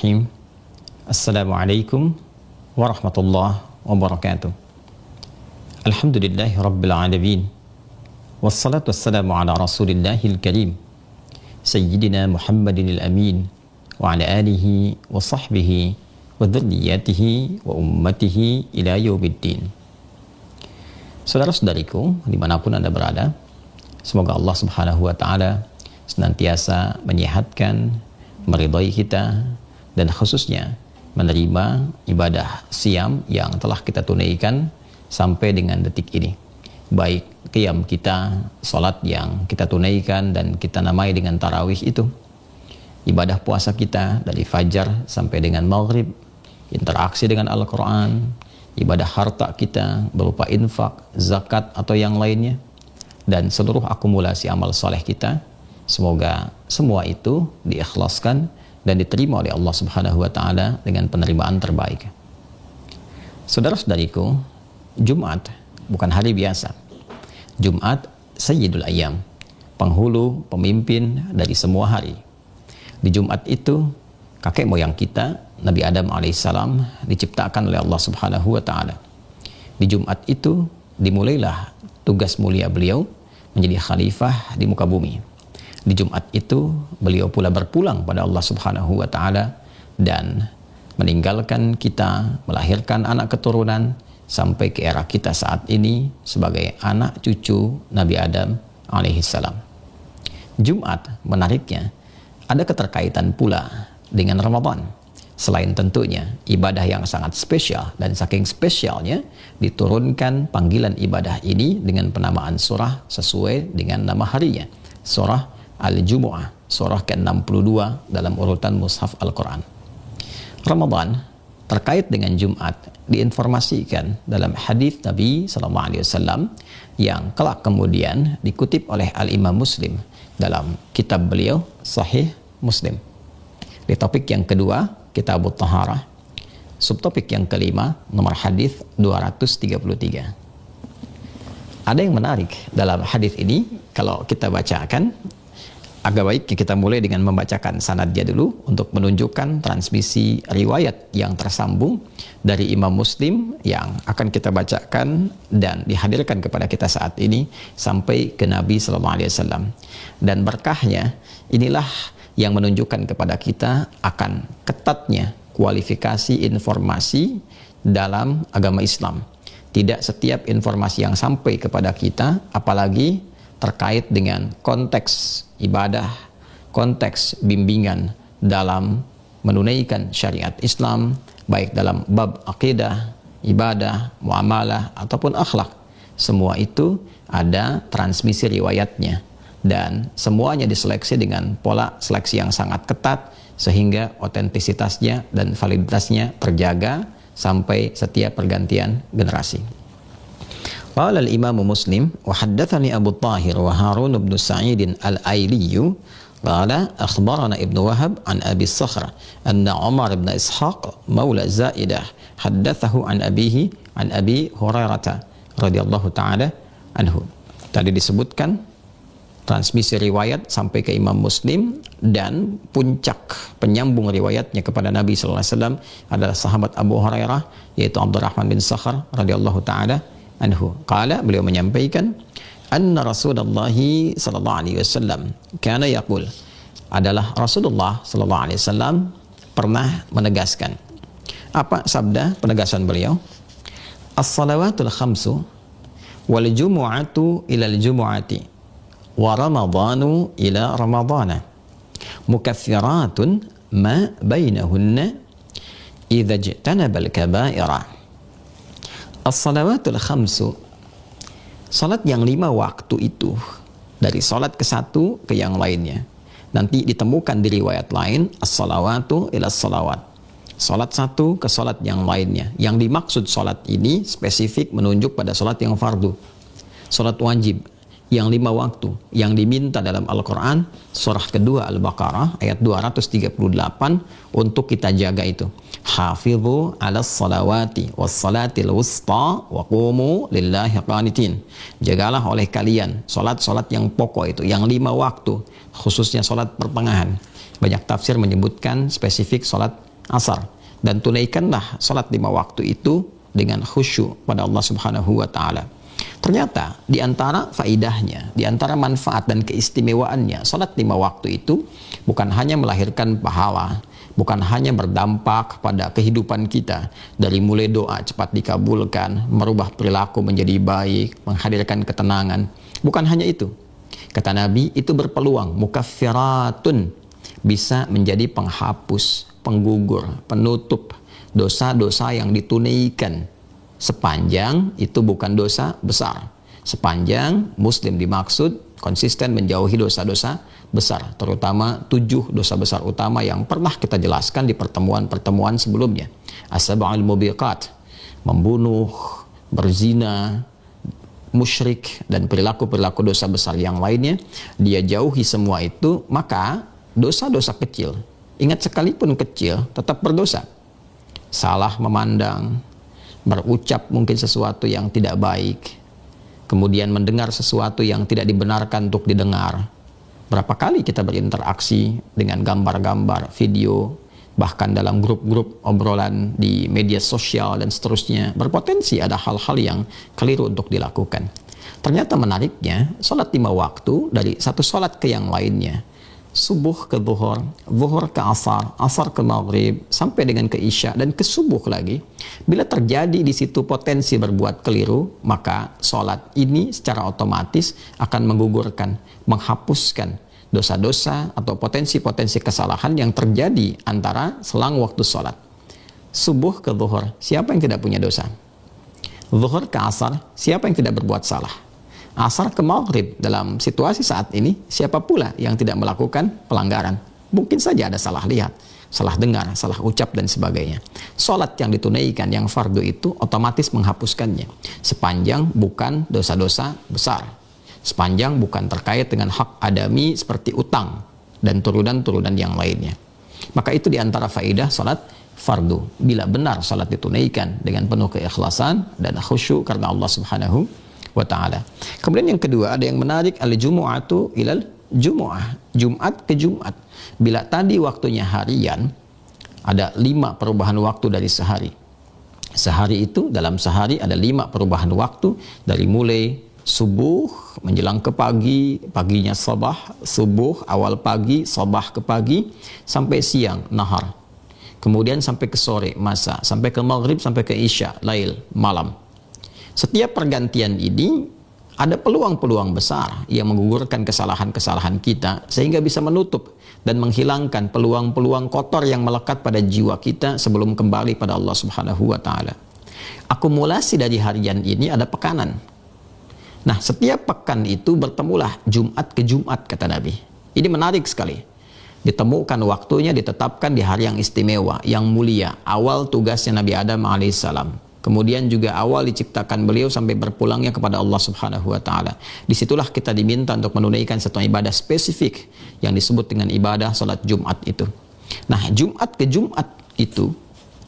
Bismillahirrahmanirrahim. Assalamualaikum warahmatullahi wabarakatuh. Alhamdulillahi rabbil alamin. Wassalatu wassalamu ala rasulillahil karim Sayyidina Muhammadinil amin wa ala alihi wa sahbihi wa dhurriyyatihi wa ummatihi ila yaumiddin. Saudara-saudariku dimanapun Anda berada, semoga Allah subhanahu wa ta'ala senantiasa menyehatkan, meridhai kita, dan khususnya menerima ibadah siam yang telah kita tunaikan sampai dengan detik ini. Baik qiyam kita, salat yang kita tunaikan dan kita namai dengan tarawih itu, ibadah puasa kita dari fajar sampai dengan maghrib, interaksi dengan Al-Quran, ibadah harta kita berupa infak, zakat atau yang lainnya, dan seluruh akumulasi amal soleh kita. Semoga semua itu diikhlaskan dan diterima oleh Allah subhanahu wa ta'ala dengan penerimaan terbaik. Saudara-saudariku, Jumat bukan hari biasa. Jumat Sayyidul Ayyam, penghulu, pemimpin dari semua hari. Di Jumat itu, kakek moyang kita, Nabi Adam alaihissalam, diciptakan oleh Allah subhanahu wa ta'ala. Di Jumat itu, dimulailah tugas mulia beliau menjadi khalifah di muka bumi. Di Jumat itu beliau pula berpulang pada Allah subhanahu wa ta'ala dan meninggalkan kita, melahirkan anak keturunan sampai ke era kita saat ini sebagai anak cucu Nabi Adam alaihissalam. Jumat menariknya ada keterkaitan pula dengan Ramadan. Selain tentunya ibadah yang sangat spesial, dan saking spesialnya diturunkan panggilan ibadah ini dengan penamaan surah sesuai dengan nama harinya, surah Al-Jumu'ah, surah ke-62 dalam urutan mushaf Al-Quran. Ramadan terkait dengan Jumat diinformasikan dalam hadis Nabi SAW yang kelak kemudian dikutip oleh Al-Imam Muslim dalam kitab beliau Sahih Muslim. Di topik yang kedua, Kitabut Taharah, subtopik yang kelima, nomor hadis 233. Ada yang menarik dalam hadis ini, kalau kita bacakan, agak baik kita mulai dengan membacakan sanadnya dulu untuk menunjukkan transmisi riwayat yang tersambung dari Imam Muslim yang akan kita bacakan dan dihadirkan kepada kita saat ini sampai ke Nabi SAW. Dan berkahnya inilah yang menunjukkan kepada kita akan ketatnya kualifikasi informasi dalam agama Islam. Tidak setiap informasi yang sampai kepada kita, apalagi terkait dengan konteks ibadah, konteks bimbingan dalam menunaikan syariat Islam, baik dalam bab akidah, ibadah, muamalah, ataupun akhlak. Semua itu ada transmisi riwayatnya, dan semuanya diseleksi dengan pola seleksi yang sangat ketat, sehingga otentisitasnya dan validitasnya terjaga sampai setiap pergantian generasi. Qala al-Imam Muslim wa haddatsani Abu Tahir wa Harun bin Sa'id al-Aili qala akhbarana Ibnu Wahab an Abi Sakhr anna Umar bin Ishaq maula Zaidah haddatsahu an abihi an Abi Hurairah radhiyallahu taala anhu. Tadi disebutkan transmisi riwayat sampai ke Imam Muslim, dan puncak penyambung riwayatnya kepada Nabi sallallahu alaihi wasallam adalah sahabat Abu Hurairah, yaitu Abdurrahman bin Sakhr radhiyallahu taala anhu. Qala, beliau menyampaikan, anna Rasulullah sallallahu alaihi wasallam kana yaqul, adalah Rasulullah sallallahu alaihi wasallam pernah menegaskan. Apa sabda penegasan beliau? As-salawatul khamsu wal jumu'atu ilal jumu'ati wa ramadhanu ila ramadhana mukaffiratun ma bainahunna idza ijtanabal kaba'ira. As-salawatul khamsu, salat yang 5 waktu itu, dari salat ke satu ke yang lainnya. Nanti ditemukan di riwayat lain, as-salawatu ila salawat, salat satu ke salat yang lainnya. Yang dimaksud salat ini spesifik menunjuk pada salat yang fardu, salat wajib yang 5 waktu yang diminta dalam Al-Quran, surah kedua Al-Baqarah ayat 238, untuk kita jaga itu. Hafidhu ala salawati was salatil wusta wa qumu lillahi qanitin. Jagalah oleh kalian salat-salat yang pokok itu, yang 5 waktu, khususnya salat pertengahan. Banyak tafsir menyebutkan spesifik salat asar. Dan tunaikanlah salat 5 waktu itu dengan khusyuk pada Allah Subhanahu wa taala. Ternyata di antara faidahnya, di antara manfaat dan keistimewaannya, salat 5 waktu itu bukan hanya melahirkan pahala, bukan hanya berdampak pada kehidupan kita, dari mulai doa cepat dikabulkan, merubah perilaku menjadi baik, menghadirkan ketenangan. Bukan hanya itu. Kata Nabi, itu berpeluang mukaffiratun, bisa menjadi penghapus, penggugur, penutup dosa-dosa yang ditunaikan, sepanjang itu bukan dosa besar. Sepanjang Muslim dimaksud konsisten menjauhi dosa-dosa besar, terutama 7 dosa besar utama yang pernah kita jelaskan di pertemuan-pertemuan sebelumnya. As-sab'ul mubiqat, membunuh, berzina, musyrik, dan perilaku-perilaku dosa besar yang lainnya. Dia jauhi semua itu, maka dosa-dosa kecil, ingat sekalipun kecil, tetap berdosa. Salah memandang, berucap mungkin sesuatu yang tidak baik, kemudian mendengar sesuatu yang tidak dibenarkan untuk didengar. Berapa kali kita berinteraksi dengan gambar-gambar, video, bahkan dalam grup-grup obrolan di media sosial dan seterusnya, berpotensi ada hal-hal yang keliru untuk dilakukan. Ternyata menariknya, sholat 5 waktu dari satu sholat ke yang lainnya, subuh ke zuhur, zuhur ke asar, asar ke maghrib, sampai dengan ke isya dan ke subuh lagi. Bila terjadi di situ potensi berbuat keliru, maka sholat ini secara otomatis akan menggugurkan, menghapuskan dosa-dosa atau potensi-potensi kesalahan yang terjadi antara selang waktu sholat. Subuh ke zuhur, siapa yang tidak punya dosa? Zuhur ke asar, siapa yang tidak berbuat salah? Asar ke maghrib, dalam situasi saat ini, siapa pula yang tidak melakukan pelanggaran? Mungkin saja ada salah lihat, salah dengar, salah ucap, dan sebagainya. Sholat yang ditunaikan, yang fardu itu otomatis menghapuskannya, sepanjang bukan dosa-dosa besar, sepanjang bukan terkait dengan hak adami seperti utang dan turunan-turunan yang lainnya. Maka itu diantara faidah sholat fardu, bila benar sholat ditunaikan dengan penuh keikhlasan dan khusyuk karena Allah Subhanahu wa ta'ala. Kemudian yang kedua, ada yang menarik, al-jumu'atu ilal jumu'ah, Jumat ke Jumat. Bila tadi waktunya harian, ada 5 perubahan waktu dari sehari. Sehari itu, dalam sehari ada 5 perubahan waktu, dari mulai subuh menjelang ke pagi, paginya sabah, subuh awal pagi, sabah ke pagi, sampai siang, nahar. Kemudian sampai ke sore, masa, sampai ke maghrib, sampai ke isya, lail, malam. Setiap pergantian ini ada peluang-peluang besar yang menggugurkan kesalahan-kesalahan kita, sehingga bisa menutup dan menghilangkan peluang-peluang kotor yang melekat pada jiwa kita sebelum kembali pada Allah Subhanahu wa ta'ala. Akumulasi dari harian ini ada pekanan. Nah, setiap pekan itu bertemulah Jumat ke Jumat, kata Nabi. Ini menarik sekali. Ditemukan waktunya, ditetapkan di hari yang istimewa, yang mulia, awal tugasnya Nabi Adam alaihissalam. Kemudian juga awal diciptakan beliau sampai berpulangnya kepada Allah Subhanahu wa ta'ala. Disitulah kita diminta untuk menunaikan satu ibadah spesifik yang disebut dengan ibadah salat Jumat itu. Nah, Jumat ke Jumat itu,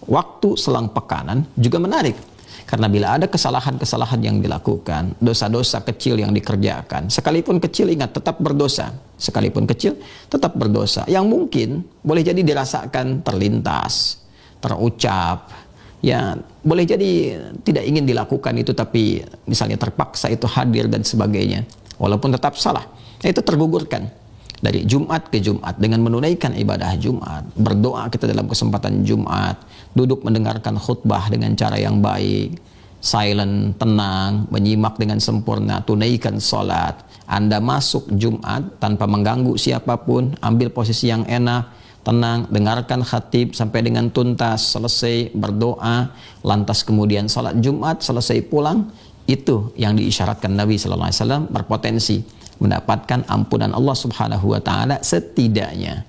waktu selang pekanan, juga menarik. Karena bila ada kesalahan-kesalahan yang dilakukan, dosa-dosa kecil yang dikerjakan, sekalipun kecil, ingat, tetap berdosa. Sekalipun kecil, tetap berdosa. Yang mungkin boleh jadi dirasakan terlintas, terucap, ya boleh jadi tidak ingin dilakukan itu, tapi misalnya terpaksa itu hadir dan sebagainya, walaupun tetap salah. Nah, itu tergugurkan dari Jumat ke Jumat dengan menunaikan ibadah Jumat, berdoa kita dalam kesempatan Jumat, duduk mendengarkan khutbah dengan cara yang baik, silent, tenang, menyimak dengan sempurna, tunaikan sholat. Anda masuk Jumat tanpa mengganggu siapapun, ambil posisi yang enak, tenang, dengarkan khatib sampai dengan tuntas, selesai berdoa, lantas kemudian salat Jumat, selesai pulang. Itu yang diisyaratkan Nabi sallallahu alaihi wasallam, berpotensi mendapatkan ampunan Allah Subhanahu wa taala setidaknya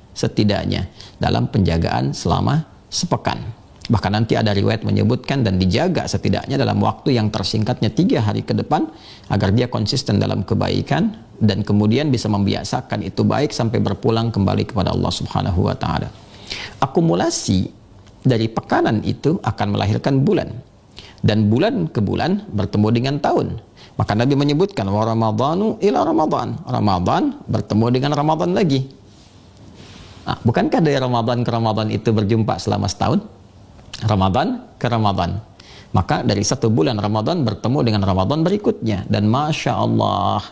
dalam penjagaan selama sepekan. Bahkan nanti ada riwayat menyebutkan dan dijaga setidaknya dalam waktu yang tersingkatnya 3 hari ke depan, agar dia konsisten dalam kebaikan dan kemudian bisa membiasakan itu baik sampai berpulang kembali kepada Allah Subhanahu wa ta'ala. Akumulasi dari pekanan itu akan melahirkan bulan, dan bulan ke bulan bertemu dengan tahun. Maka Nabi menyebutkan wa ramadhanu ila ramadhan, Ramadan bertemu dengan Ramadan lagi. Bukankah dari Ramadan ke Ramadan itu berjumpa selama setahun? Ramadan ke Ramadan. Maka dari satu bulan Ramadan bertemu dengan Ramadan berikutnya. Dan Masya Allah,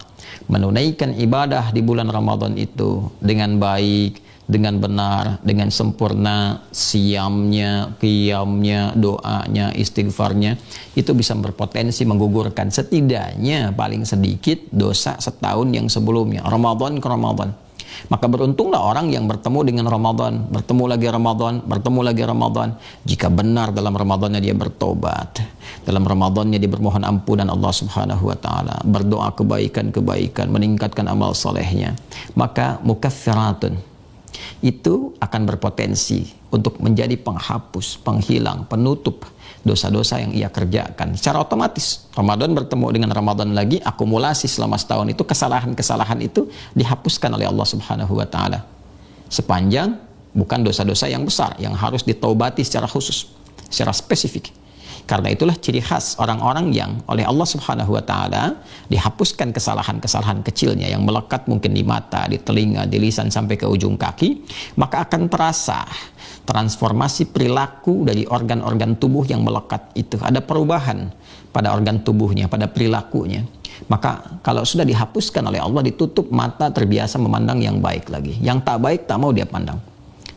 menunaikan ibadah di bulan Ramadan itu dengan baik, dengan benar, dengan sempurna, siamnya, qiyamnya, doanya, istighfarnya, itu bisa berpotensi menggugurkan setidaknya paling sedikit dosa setahun yang sebelumnya, Ramadan ke Ramadan. Maka beruntunglah orang yang bertemu dengan Ramadan, bertemu lagi Ramadan, bertemu lagi Ramadan. Jika benar dalam Ramadannya dia bertobat, dalam Ramadannya dia bermohon ampunan Allah Subhanahu wa taala, berdoa kebaikan-kebaikan, meningkatkan amal solehnya, maka mukaffiratun itu akan berpotensi untuk menjadi penghapus, penghilang, penutup dosa-dosa yang ia kerjakan. Secara otomatis Ramadan bertemu dengan Ramadan lagi, akumulasi selama setahun itu, kesalahan-kesalahan itu dihapuskan oleh Allah Subhanahu wa taala. Sepanjang bukan dosa-dosa yang besar yang harus ditaubati secara khusus, secara spesifik. Karena itulah ciri khas orang-orang yang oleh Allah Subhanahu wa taala dihapuskan kesalahan-kesalahan kecilnya yang melekat mungkin di mata, di telinga, di lisan sampai ke ujung kaki, maka akan terasa transformasi perilaku dari organ-organ tubuh yang melekat itu. Ada perubahan pada organ tubuhnya, pada perilakunya. Maka kalau sudah dihapuskan oleh Allah, ditutup mata, terbiasa memandang yang baik lagi. Yang tak baik tak mau dia pandang.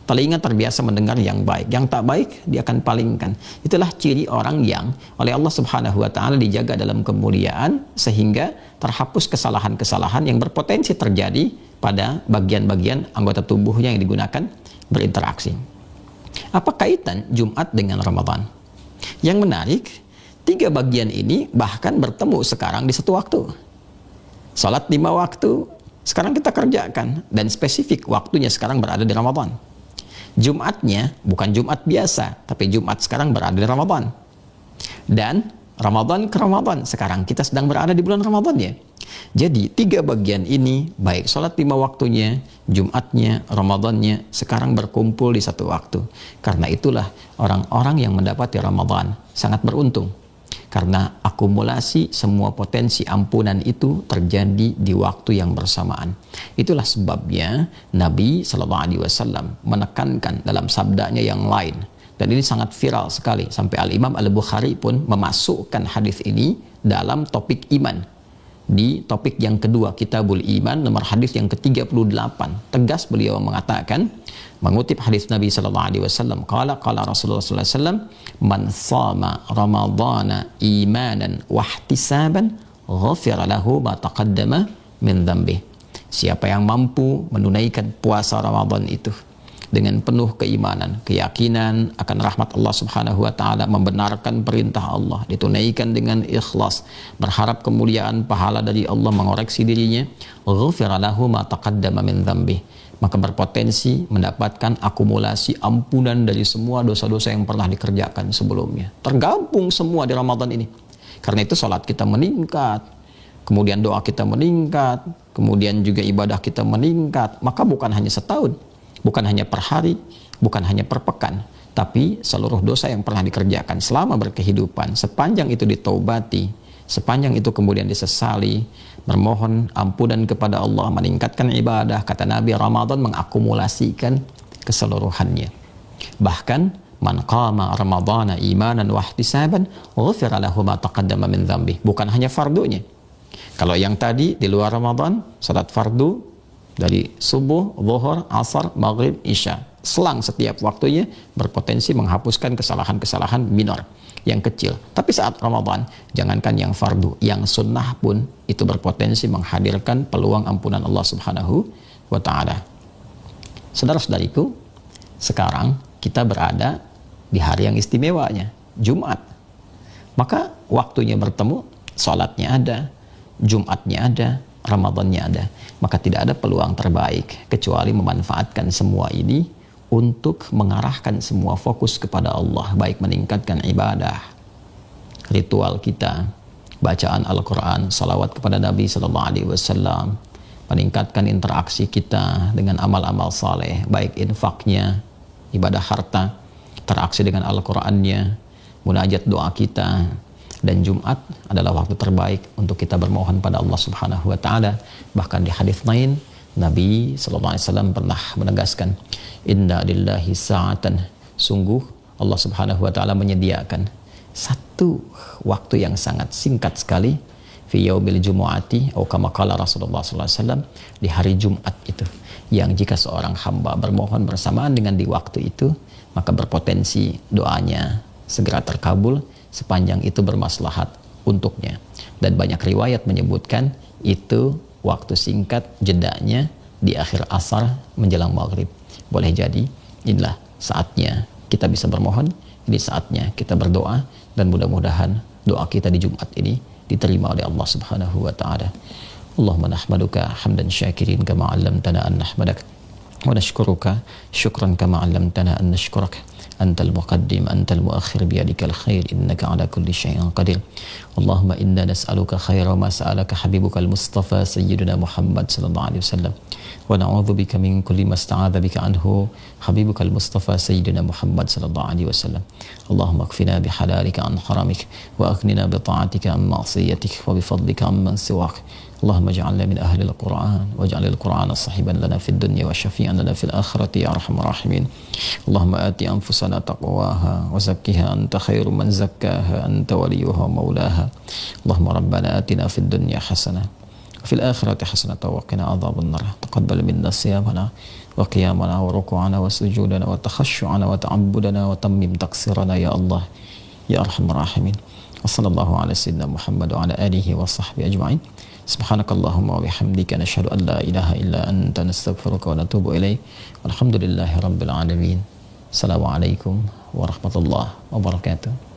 Telinga terbiasa mendengar yang baik, yang tak baik dia akan palingkan. Itulah ciri orang yang oleh Allah Subhanahu wa taala dijaga dalam kemuliaan, sehingga terhapus kesalahan-kesalahan yang berpotensi terjadi pada bagian-bagian anggota tubuhnya yang digunakan berinteraksi. Apa kaitan Jumat dengan Ramadan? Yang menarik, 3 bagian ini bahkan bertemu sekarang di satu waktu. Salat 5 waktu sekarang kita kerjakan, dan spesifik waktunya sekarang berada di Ramadan. Jumatnya bukan Jumat biasa, tapi Jumat sekarang berada di Ramadan. Dan Ramadan ke Ramadan, sekarang kita sedang berada di bulan Ramadan ya. Jadi 3 bagian ini, baik sholat 5 waktunya, Jumatnya, Ramadannya, sekarang berkumpul di satu waktu. Karena itulah orang-orang yang mendapati Ramadan sangat beruntung. Karena akumulasi semua potensi ampunan itu terjadi di waktu yang bersamaan. Itulah sebabnya Nabi SAW menekankan dalam sabdanya yang lain. Dan ini sangat viral sekali. Sampai Al-Imam Al-Bukhari pun memasukkan hadis ini dalam topik iman. Di topik yang kedua, Kitabul Iman, nomor hadis yang ke-38. Tegas beliau mengatakan, mengutip hadis Nabi SAW, qala Rasulullah SAW, man shama Ramadana imanan wahtisaban ghafira lahu ma taqaddama min dzambih. Siapa yang mampu menunaikan puasa Ramadan itu dengan penuh keimanan, keyakinan akan rahmat Allah Subhanahu wa taala, membenarkan perintah Allah, ditunaikan dengan ikhlas, berharap kemuliaan pahala dari Allah, mengoreksi dirinya, ghufira lahu ma taqaddama min dzambih, maka berpotensi mendapatkan akumulasi ampunan dari semua dosa-dosa yang pernah dikerjakan sebelumnya. Tergabung semua di Ramadan ini. Karena itu salat kita meningkat, kemudian doa kita meningkat, kemudian juga ibadah kita meningkat. Maka bukan hanya setahun, bukan hanya per hari, bukan hanya per pekan, tapi seluruh dosa yang pernah dikerjakan selama berkehidupan, sepanjang itu ditaubati, sepanjang itu kemudian disesali, bermohon ampunan kepada Allah, meningkatkan ibadah. Kata Nabi, Ramadan mengakumulasikan keseluruhannya. Bahkan man qama ramadhana imanan wa ihtisaban ghufira lahu ma taqaddama min dzambih. Bukan hanya fardunya. Kalau yang tadi di luar Ramadan, salat fardu dari subuh, zuhur, asar, maghrib, isya, selang setiap waktunya berpotensi menghapuskan kesalahan-kesalahan minor yang kecil. Tapi saat Ramadan, jangankan yang fardu, yang sunnah pun itu berpotensi menghadirkan peluang ampunan Allah Subhanahu wa taala. Saudara-saudariku, sekarang kita berada di hari yang istimewanya, Jumat. Maka waktunya bertemu, salatnya ada, Jumatnya ada, Ramadannya ada. Maka tidak ada peluang terbaik kecuali memanfaatkan semua ini untuk mengarahkan semua fokus kepada Allah, baik meningkatkan ibadah, ritual kita, bacaan Al-Quran, salawat kepada Nabi SAW, meningkatkan interaksi kita dengan amal-amal saleh, baik infaknya, ibadah harta, interaksi dengan Al-Qurannya, munajat doa kita. Dan Jumat adalah waktu terbaik untuk kita bermohon pada Allah Subhanahu wa taala. Bahkan di hadis lain Nabi SAW pernah menegaskan, inna lillahi sa'atan, sungguh Allah Subhanahu wa taala menyediakan satu waktu yang sangat singkat sekali, fi yaumil jumu'ati atau kama qala Rasulullah SAW, di hari Jumat itu, yang jika seorang hamba bermohon bersamaan dengan di waktu itu, maka berpotensi doanya segera terkabul sepanjang itu bermaslahat untuknya. Dan banyak riwayat menyebutkan itu waktu singkat, jedanya di akhir asar menjelang maghrib. Boleh jadi inilah saatnya kita bisa bermohon, ini saatnya kita berdoa, dan mudah-mudahan doa kita di Jumat ini diterima oleh Allah Subhanahu wa taala. Allahumma nahmaduka hamdan syakirin kama 'allamtana an nahmadak, wa nashkuruka syukran kama 'allamtana an nashkurak. Antal muqaddim antal muakhir biyadikal khair innaka ala kulli syai'in qadir. Allahumma inna nas'aluka khaira ma sa'alaka habibukal mustafa sayyidina Muhammad sallallahu alaihi wasallam, wa na'udzubika min kulli ma sta'adha bika anhu habibukal mustafa sayyidina Muhammad sallallahu alaihi wasallam. Allahumma kfina bihalalika an haramik, wa aghnina bi ta'atika an ma'siyatik, wa bi fadlika amman siwak. Allahumma ja'alna min ahli al-Qur'an waj'alil Qur'ana sahiban lana fid dunya wa syafi'an lana fil akhirati ya arhamar rahimin. Allahumma ati anfusana taqwaha wa zakkiha anta khairu man zakkaha anta waliyuha wa maulaha. Allahumma rabbana atina fid dunya hasanah wa fil akhirati hasanah wa qina adzaban nar. Taqabbal minna siyamana wa qiyamana wa ruku'ana wa sujudana wa takhashshu'ana wa ta'abbudana wa tammim taqsirana ya Allah ya arhamar rahimin. Wa sallallahu ala sayyidina Muhammad wa ala alihi wa sahbihi ajma'in. Subhanakallahumma wa bihamdika nashhadu an la ilaha illa anta nastaghfiruka wa natubu ilaik. Walhamdulillahi rabbil alamin. Assalamualaikum warahmatullahi wabarakatuh.